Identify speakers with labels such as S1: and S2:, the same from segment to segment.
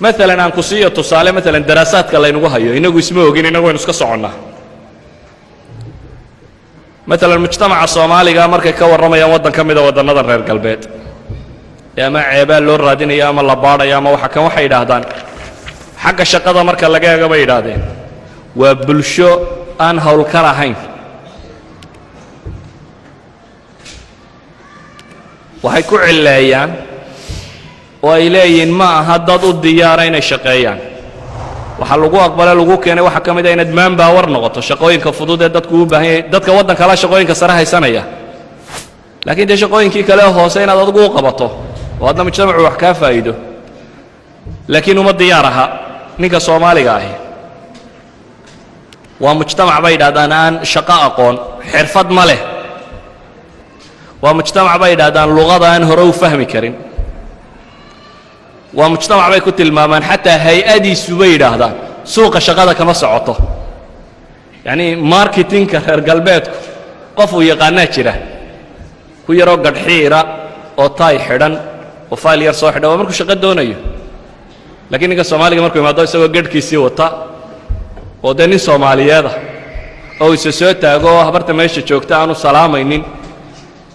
S1: مثلا aan ku siiyo tusaale مثلا daraasaadka la inagu hayo inagu isma ogin inagu waynu iska soconnaa مثلا mujtamaca Soomaaliga markay ka waramayaan wadan kamida wadannada reer galbeed ama ceebaa loo raadinayo ama la baadhayo ama waxa kan waxay yiraahdaan xagga shaqada marka laga eego bay yiraahdeen waa bulsho aan hawl ka lahayn waxay ku cileeyaan oo ay leeyihiin ma aha dad u diyaar inay shaqeeyaan waxa lagu aqbalay lagu keenay waxa kamid ah inaad manpower noqoto shaqooyinka fudud ee dadku u baahan yihiin dadka wadanka la shaqooyinka sare haysanaya laakiin de shaqooyinkii kale hoose inaad adigu u qabato oo hadda mujtamacu wax ka faa'iido laakiin uma diyaar aha ninka Soomaaliga ah waa mujtamac bay yiraahdaan aan shaqo aqoon xirfad ma leh waa mujtamac bay yiraahdaan luqada aan hore u fahmi karin waa mujtamac bay ku tilmaamaan xataa hay'adiisu bay yiraahdaan suuqa shaqada kama socoto yani marketingka reer galbeedku qof uu yaqaanaa jira ku yaroo gadxiira oo taay xidhan oo fayl yar soo xidhan waa markuu shaqo doonayo laakiin ninka Soomaaliga markuu imaado isagoo gadhkiisii wata oo de nin Soomaaliyeed ah oo isa soo taago habarta meesha joogta aanu salaamaynin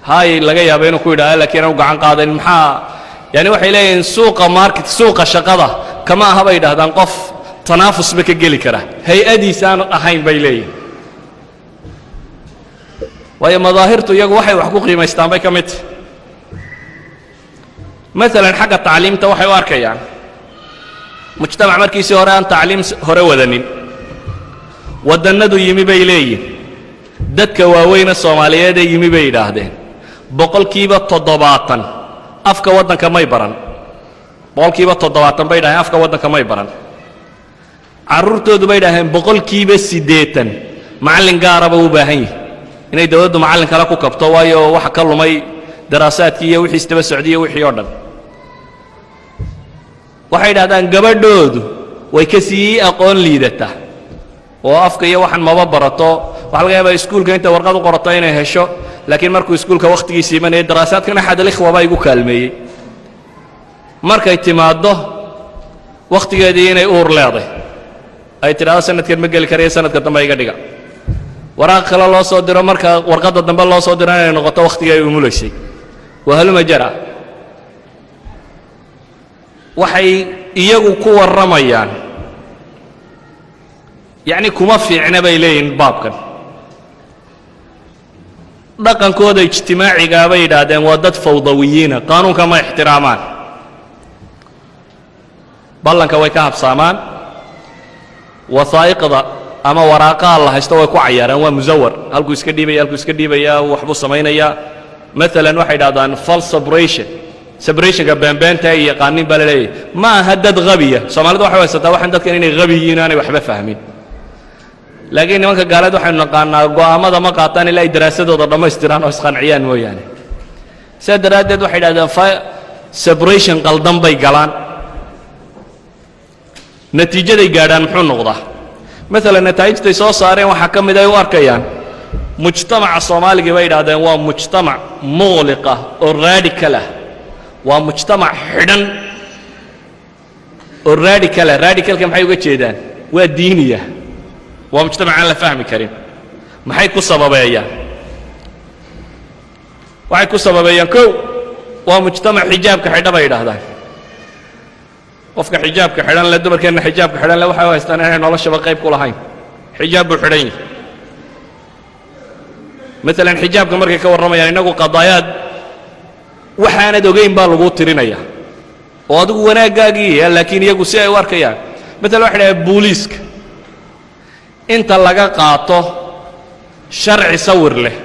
S1: hay laga yaabo inuu ku yiraahdo laakiin aanu gacan qaadayn maxaa yani waxay leeyihiin suuqa market suuqa shaqada kama aha bay yiraahdaan qof tanaafus ba ka geli kara hay'adiisa aan ahayn bay leeyihiin waayo madaahirtu iyagu waxay wax ku qiimaystaan bay ka mid مثلا xagga tacliimta waxay u arkayaan mujtamac markiisii hore aan tacliim hore wadanin wadannadu yimi bay leeyihiin dadka waaweyn ee Soomaaliyeed ee yimi bay yiraahdeen boqolkiiba 70 afka wadanka may baran boqolkiiba 70 bay dhahay afka wadanka may baran carruurtoodu bay dhahay boqolkiiba 80 macallin gaar ah u baahan yahay inay dawladdu macallin kala ku kabto waayo waxa ka lumay daraasaadkii iyo wixii istaba socdiyo wixii oo dhan waxay yiraahdaan gabadhoodu way ka sii aqoon liidata oo afka iyo waxan maba barato waxa laga yaabaa iskuulka inta warqad u qorato inay hesho laakiin markuu iskuulka waqtigiisa imanay daraasaadkana xadal ikhwaba igu kaalmeeyay markay timaado waqtigeedii inay uur leedahay ay tiraahdo sanadkan ma gali karayo sanadka dambe iga dhiga waraaq kale loo soo diro marka warqadda dambe loo soo diro inay noqoto waqtiga ay umuleysay wahaluma jara waxay iyagu ku waramayaan yani kuma fiicna bay leeyihiin baabkan dhaqankooda ijtimaaciga bay yiraahdeen waa dad fawdawiyiina qaanuunka ma ixtiraamaan ballanka way ka habsaamaan wasaa'iqda ama waraaqaha la haysto way ku cayaaraan waa musawar halkuu iska dhiibaya waxbuu samaynayaa مثلا waxay yiraahdaan false separationka beenbeenta ay yaqaanin baa leeyahay ma aha dad qabiya Soomaalidu waxay haysataa waxaan dadkan inay qabiyiin aanay waxba fahmin laakiin nimanka gaalada waxay naqaanaa go'aamada ma qaataan ilaa ay daraasadooda dhamaystiraan oo isqanciyaan mooyaane sida daraadeed waxay yiraahdaan separation qaldan bay galaan natiijaday gaadhaan muxuu noqdaa مثلا natiijada soo saareen waxa kamid ay u arkayaan mujtamaca Soomaaliga bay yiraahdeen waa mujtamac mughliqa oo radical ah waa mujtamac xidhan oo radicalka maxay uga jeedaan waa diiniya waa mujtamac aan la fahmi karin maxay ku sababeeyaan waxay ku sababeeyaan kow waa mujtamac xijaabka xidhan bay yiraahdaan qofka xijaabka xidhan la dumarkeena xijaabka xidhan la waxay haystaan inay noloshaba qayb ku lahayn xijaab buu xidhan yahay مثلا xijaabka markay ka waramayaan inagu qadaayad waxaanad ogeyn baa lagu tirinaya oo adigu wanaagaagii laakiin iyagu si ay u arkayaan مثلا waxa dhahay booliiska inta laga qaato sharci sawir leh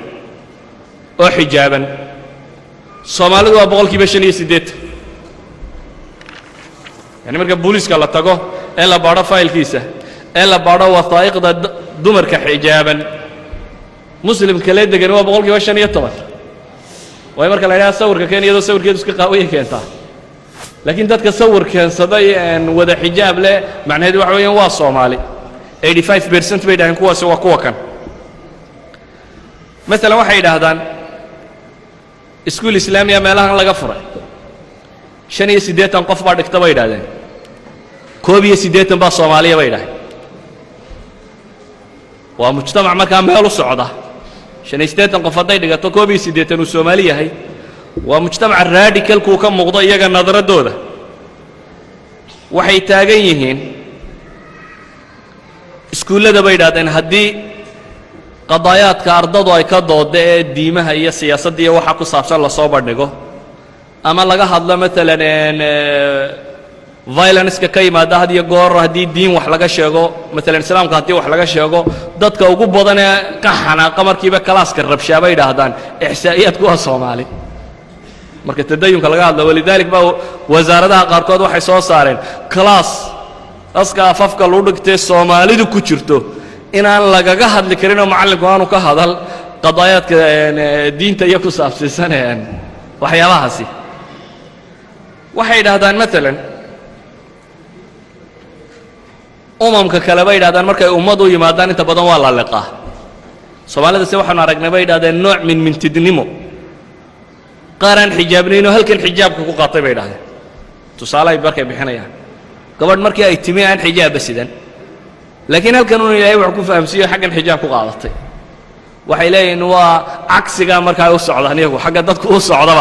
S1: oo xijaaban Soomaalidu waa boqolkiiba 85 yani marka booliiska la tago ee la baaro faylkiisa ee la baaro wasaa'iqda dumarka xijaaban مسلم kale degan waa boqolkiiba 15 way marka la yiraahdo sawirka keeniyada sawirkeedu iska qaaway keentaa laakiin dadka sawir keensaday aan wada xijaab leh macnaheedu waxa weeyaan waa Soomaali 85% bay dhahan kuwaas waa kuwa kan مثلا waxay yiraahdaan iskuul islaamiga meelahan laga furay 85 qof baa dhigta bay yiraahdeen كوبية سيديتن با صومالية بيدها ومجتمع مركا ميلو صعدة شان سيديتن قفضي دقاتو كوبية سيديتن والصومالية هي ومجتمع الراديكال كو كم مقضى يجا النظرة دولة waxay taagan yihiin iskuullada bay yidhaahdeen haddii qadaayaadka ardadu ay ka dooda ee diimaha iyo siyaasadda iyo waxa ku saabsan lasoo bandhigo ama laga hadlo maalan violence-ka ka yimaada had iyo goor haddii diin wax laga sheego maalan islaamka haddii wax laga sheego dadka ugu badan ee ka xanaaqa markiiba kalaaska rabshaa bay yidhaahdaan ixsaa'iyaadku waa soomaali marka tadayunka laga hadlo walidalik baa wasaaradaha qaarkood waxay soo saareen class aska afafka loo dhigtay Soomaalidu ku jirto inaan lagaga hadli karin oo macallinku aanu ka hadal qadaayaadka diinta iyo ku saabsan waxyaabahaasi waxay yidhaahdaan maalan umamka kale bay yidhaahdaan markay ummadu yimaadaan inta badan waa la liqaa Soomaalida si waxaan aragnay bay yidhaahdeen nooc min mintidnimo قارن حجابنين وهلكن حجابك قاطع بيد هذا تصالح بركة بحنايا قبل مركي اجتماع عن حجاب بسيدا لكن هل كانوا يلاقي وعكوف أمسية حق الحجاب قاطع وحيلاقي إنه عكس جا مركي يوسع له هنيه حق ضدك يوسع له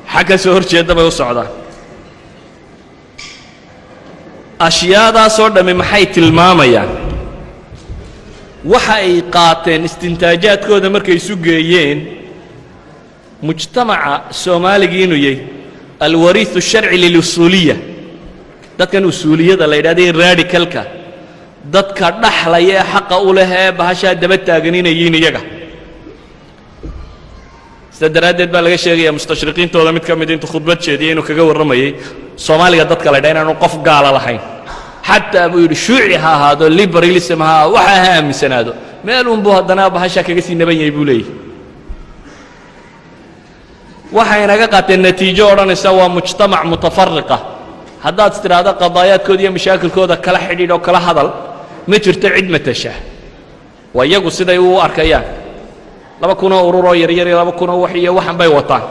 S1: حق سهر شيء ده يوسع له أشياء ذا صور من محيط الماما يعني وحي قاتن استنتاجات كذا مركي يسوقين مجتمع سومالي يي الوريث الشرعي للأصولية دad kan usuuliyada la yiraahdo radicalka dadka dhaxlaya xaq u leh bahasha daba taaganinayiin iyaga sadaradeed baa laga sheegay mustashriqiintooda mid ka mid inta khudbad jeediyay inuu kaga waramayay Soomaaliga dadka la yiraahdo inuu qof gaal lahayn hatta buu yiri shuuci ha hado liberalism ha waxa aaminsanaado meel uu buu hadana bahasha kaga sii naban yahay buu leeyahay waxay naga qaateen natiijo oranaysa waa mujtamac mutafarriqa haddaad tiraahdo qadaayaadkooda iyo mashaakilkooda kala xidhiidh oo kala hadal ma jirto cid matasha waa iyagu siday u arkayaan laba kun oo urur oo yaryar laba kun oo wax iyo waxan bay wataan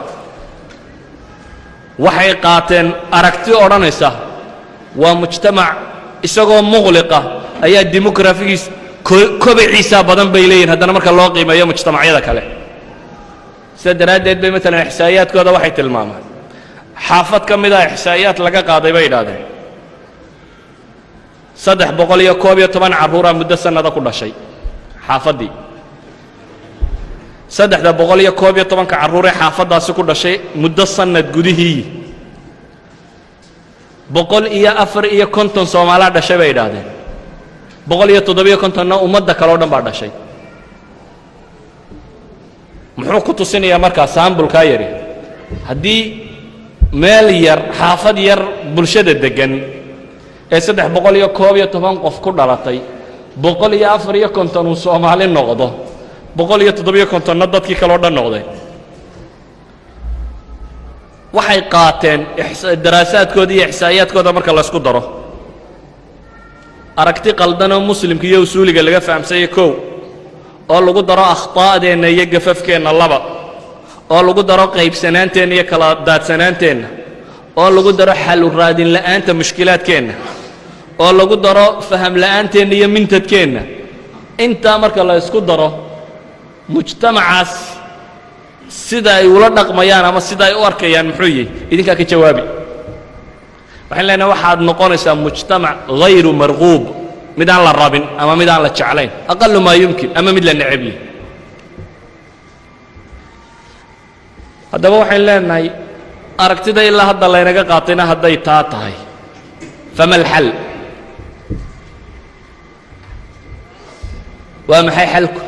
S1: waxay qaateen aragti oranaysa waa mujtamac isagoo muqliqa ayaa dimuqraafigiis kobciisa badan bay leeyihiin haddana marka loo qiimeeyo mujtamacyada kale sadaradeed bay mesela ihsaa'iyaadkooda waxay tilmaamaan xaafad ka mid ah ihsaa'iyaad laga qaaday bay yiraahdeen 311 caruura muddo sanada ku dhashay xaafadii 311 caruur ee xaafadaasi ku dhashay muddo sanad gudihii 154 Soomaali dhashay bay yiraahdeen 157 na ummadda kale oo dhan baa dhashay muxuu ku tusinayaa markaa saambulka yari haddii meel yar xaafad yar bulshada degan ee 311 qof ku dhalatay 154 uu Soomaali noqdo 157 na dadkii kale oo dhan noqday waxay qaateen daraasaadkooda iyo ihsaa'iyaadkooda marka la isku daro aragti qaldan oo muslimka iyo usuuliga laga fahamsay koow oo lagu daro akhtaa'deena iyo gafafkeena laba oo lagu daro qaybsanaanteena iyo kala daadsanaanteena oo lagu daro xal u raadin la'aanta mushkilaadkeena oo lagu daro faham la'aanteena iyo mintadkeena inta marka la isku daro mujtamacaas sida ay ula dhaqmayaan ama sida ay u arkayaan muxuu yahay idinka ka jawaabi waxaan leenahay waxaad noqonaysaa mujtamac ghayru marghuub midaan la rabin ama midaan la jeclayn aqallu ma yumkin ama mid la neceb yahay haddaba waxaan leenahay aragtida ilaa hadda laynaga qaatayna hadday taa tahay fama alxal waa maxay xalku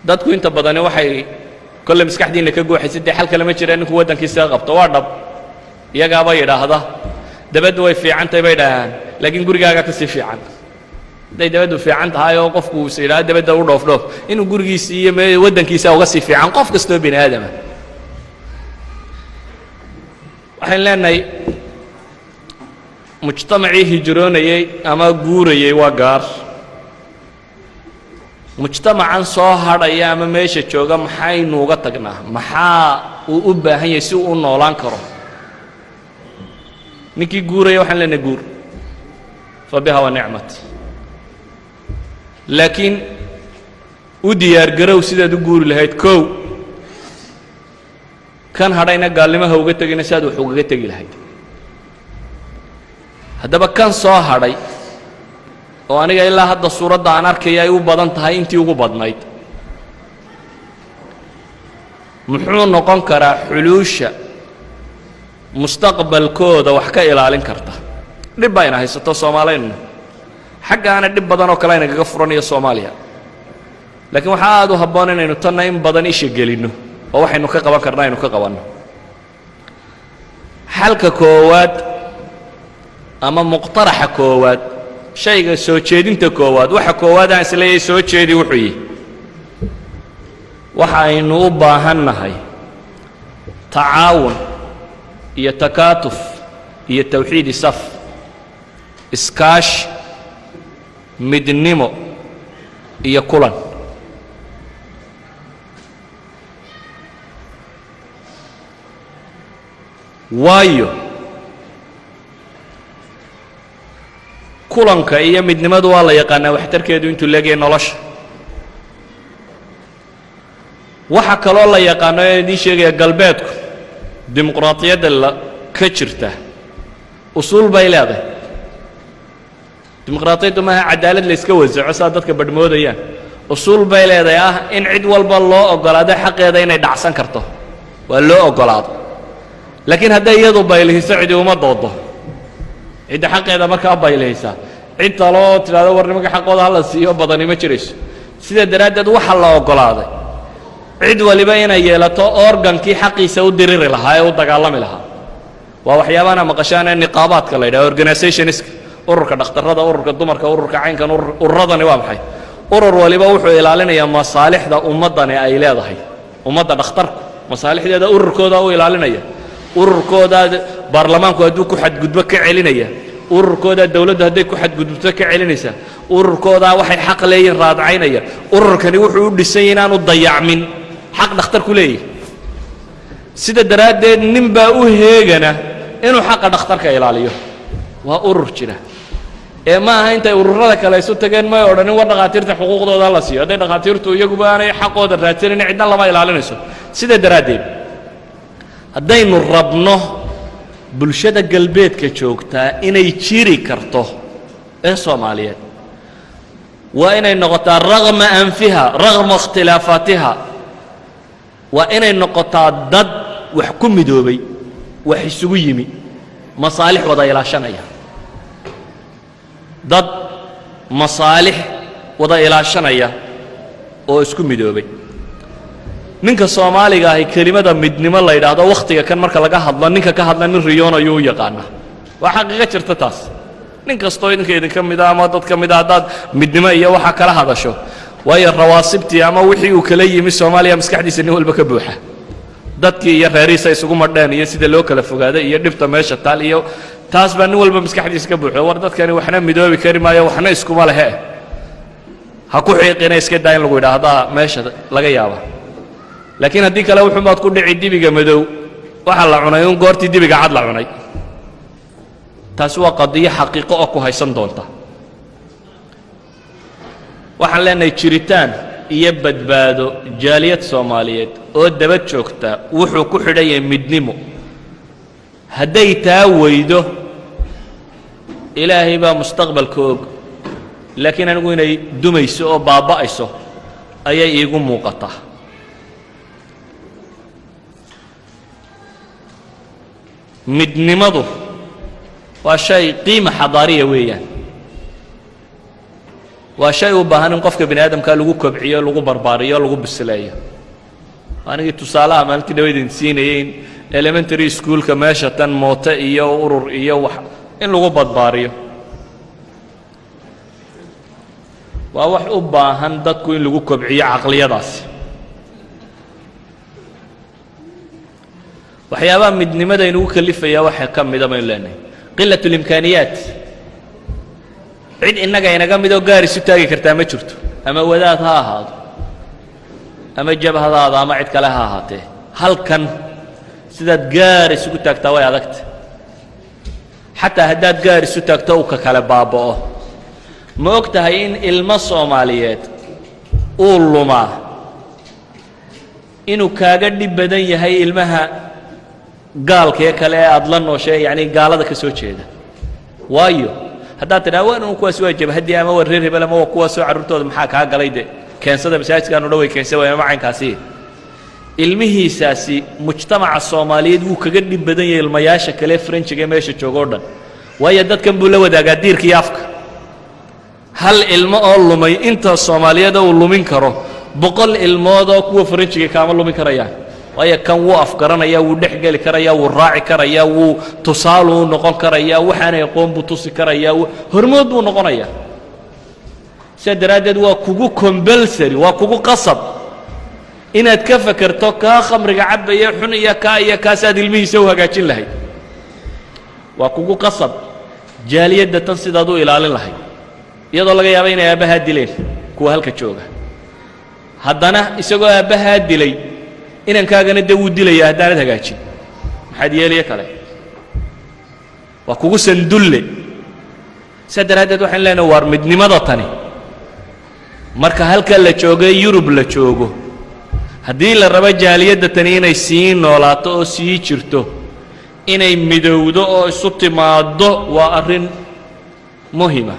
S1: dadku inta badani waxay kolle maskaxdiina ka gooxaysa dee xal kale ma jira ninku waddankiisa qabto waa dhab iyagaaba yidhaahda dabaddu way fiican tahay bay dhahaan laakiin gurigaaga ka sii fiican hadday dabaddu fiican tahay oo qofku is yidhaahdo dabadda u dhoof dhoof inuu gurigiisa iyo waddankiisa uga sii fiican qof kastoo bini aadama waxaan leenahay mujtamacii hijroonayay ama guurayay waa gaar mujtamacan soo hadhaya ama meesha jooga maxaynu uga tagnaa maxaa uu u baahan yahay si uu u noolaan karo ninkii guuraya waxaan leenahay guur fa biha wa nicmat laakiin u diyaargarow sidaad u guuri lahayd kow kan hadhayna gaalnimaha uga tegina si aad wax ugaga tegi lahayd haddaba kan soo hadhay oo aniga ilaa hadda suuradda aan arkaya ay u badan tahay intii ugu badnayd muxuu noqon karaa xuluusha mustaqbalkooda wax ka ilaalin karta dhib bayna haysato soomaaliyana xaggaana dhib badan oo kale inagaga furanayo soomaaliya laakiin waxaa aad u habboon inaynu tanna in badan isha gelinno oo waxaynu ka qaban karna aynu ka qabanno xalka koowaad ama muqtaraxa koowaad shayga soo jeedinta koowaad waxa koowaad aan isleeyahay soo jeedi wuxuu yihi waxa aynu u baahannahay tacaawun iyo takaatuf iyo tawxiidi saf iskaash midnimo iyo kulan waayo kulanka iyo midnimadu waa la yaqaanaa waxtarkeedu intuu leegyahay nolosha waxa kaloo la yaqaano ee idiin sheegaya galbeedku dimuqraadiyadda ka jirta usuul bay leedahay dimuqraadiyaddu maaha cadaalad la iska wasaco saa dadka badhmoodayaan usuul bay leedahay ah in cid walba loo oggolaado xaqeeda inay dhacsan karto waa loo oggolaado laakiin hadday iyadu baylihiso cidi uma doodo cidda xaqeeda markaa baylihaysaa cid taloo tidhahdo war nimanka xaqooda hala siiyo badani ma jirayso sidaa daraaddeed waxa la oggolaaday cid waliba inay yeelato organkii xaqiisa u diriri lahaa ee u dagaalami lahaa waa waxyaabaana maqashaan ee niqaabaadka la yidhaha organizationska ururka dhakhtarrada ururka dumarka ururka caynkan ururadani waa maxay urur waliba wuxuu ilaalinayaa masaalixda ummaddani ay leedahay ummadda dhakhtarku masaalixdeeda ururkooda u ilaalinaya ururkoodaa baarlamaanku hadduu ku xadgudbo ka celinaya ururkoodaa dawladdu hadday ku xadgudubto ka celinaysaa ururkoodaa waxay xaq leeyihin raadcaynaya ururkani wuxuu u dhisan yahay inaanu dayacmin xaq dhakhtarku leeyahay sida daraaddeed nin baa u heegana inuu xaqa dhakhtarka ilaaliyo waa urur jira ee ma aha intay ururada kale isu tageen may odhanin war dhakhaatiirta xuquuqdooda la siiyo hadday dhakhaatiirtu iyaguba aanay xaqooda raadsanin cidna lama ilaalinayso sida daraaddeed haddaynu rabno bulshada galbeedka joogtaa inay jiri karto ee soomaaliyeed waa inay noqotaa ragma anfiha ragma ikhtilaafaatiha waa inay noqotaa dad wax ku midoobay wax isugu yimi masaalix wada ilaashanaya dad masaalix wada ilaashanaya oo isku midoobay ninka soomaaliga ahi kelimada midnimo la yidhaahdo wakhtiga kan marka laga hadlo ninka ka hadla nin riyoon ayuu u yaqaanaa waa xaqiiqo jirta taas nin kastoo idinka idinka mida ama dad ka mida haddaad midnimo iyo waxa kala hadasho waayo rawaasibtii ama wixii uu kala yimi soomaaliya maskaxdiisa nin walba ka buuxa dadkii iyo reerihiisa isugu madheen iyo sida loo kala fogaaday iyo dhibta meesha taal iyo taas baa nin walba maskaxdiisa ka buuxo war dadkani waxna midoobi kari maayo waxna iskuma lehe ha ku xiiqina iska daa in lagu yidhaahdaa meesha laga yaaba laakiin haddii kale wuxuumaad ku dhici dibiga madow waxa la cunay un goortii dibiga cad la cunay taasi waa qadiyo xaqiiqo oo ku haysan doonta waxaan leenahay jiritaan iyo badbaado jaaliyad soomaaliyeed oo daba joogta wuxuu ku xidhan yahay midnimo hadday taa weydo ilaahay baa mustaqbalka og laakiin anigu inay dumayso oo baaba'ayso ayay iigu muuqataa midnimadu waa shay qiima xadaariya weeyaan waa shay u baahan in qofka bini aadamka lagu kobciyo lagu barbaariyo lagu bisleeyo anigii tusaalaha maalintii dhawaydin siinayay in elementary schoolka meesha tan moote iyo urur iyo wax in lagu badbaariyo waa wax u baahan dadku in lagu kobciyo caqliyadaasi waxyaabaha midnimada inugu kalifaya waxaa ka mida baynu leenahay qilat اlimkaaniyaat cid innaga inaga midoo gaar isu taagi kartaa ma jirto ama wadaad ha ahaado ama jabhadaada ama cid kale ha ahaatee halkan sidaad gaar isugu taagtaa way adagta xataa haddaad gaar isu taagto uu ka kale baaba'o ma og tahay in ilmo soomaaliyeed uu lumaa inuu kaaga dhib badan yahay ilmaha gaalkee kale ee aad la nooshay yacni gaalada ka soo jeeda waayo haddaad tidhaha waan un kuwaas waa jabhaddii ama waa reer hebel ama waa kuwaasoo carruurtooda maxaa kaa galay de keensada masaajidkaanu dhan way keensa waaya macaynkaasi ilmihiisaasi mujtamaca soomaaliyeed wuu kaga dhib badan yahay ilmayaasha kale frenchiga meesha jooga o dhan waayo dadkan buu la wadaagaa diirka iyo afka hal ilmo oo lumay inta soomaaliyeeda uu lumin karo 100 ilmood oo kuwa frenchiga kaama lumin karayaan waayo kan wuu afgaranayaa wuu dhex geli karayaa wuu raaci karayaa wuu tusaalu u noqon karayaa waxaanay aqoon buu tusi karayaa hormood buu noqonayaa sidaa daraaddeed waa kugu compulsory waa kugu qasab inaad ka fakerto kaa khamriga cabaya xun iyo kaasaad ilmihiisa u hagaajin lahayd waa kugu qasab jaaliyadda tan sidaad u ilaalin lahayd iyadoo laga yaaba inay aabbahaa dileen kuwa halka jooga haddana isagoo aabbahaa dilay inankaagana dee wuu dilaya haddaanad hagaajin maxaad yeeliye kale waa kugu sandulle sidaa daraaddeed waxaan leenahay waar midnimada tani marka halka la joogo yurub la joogo haddii la rabo jaaliyadda tani inay sii noolaato oo sii jirto inay midowdo oo isu timaaddo waa arrin muhima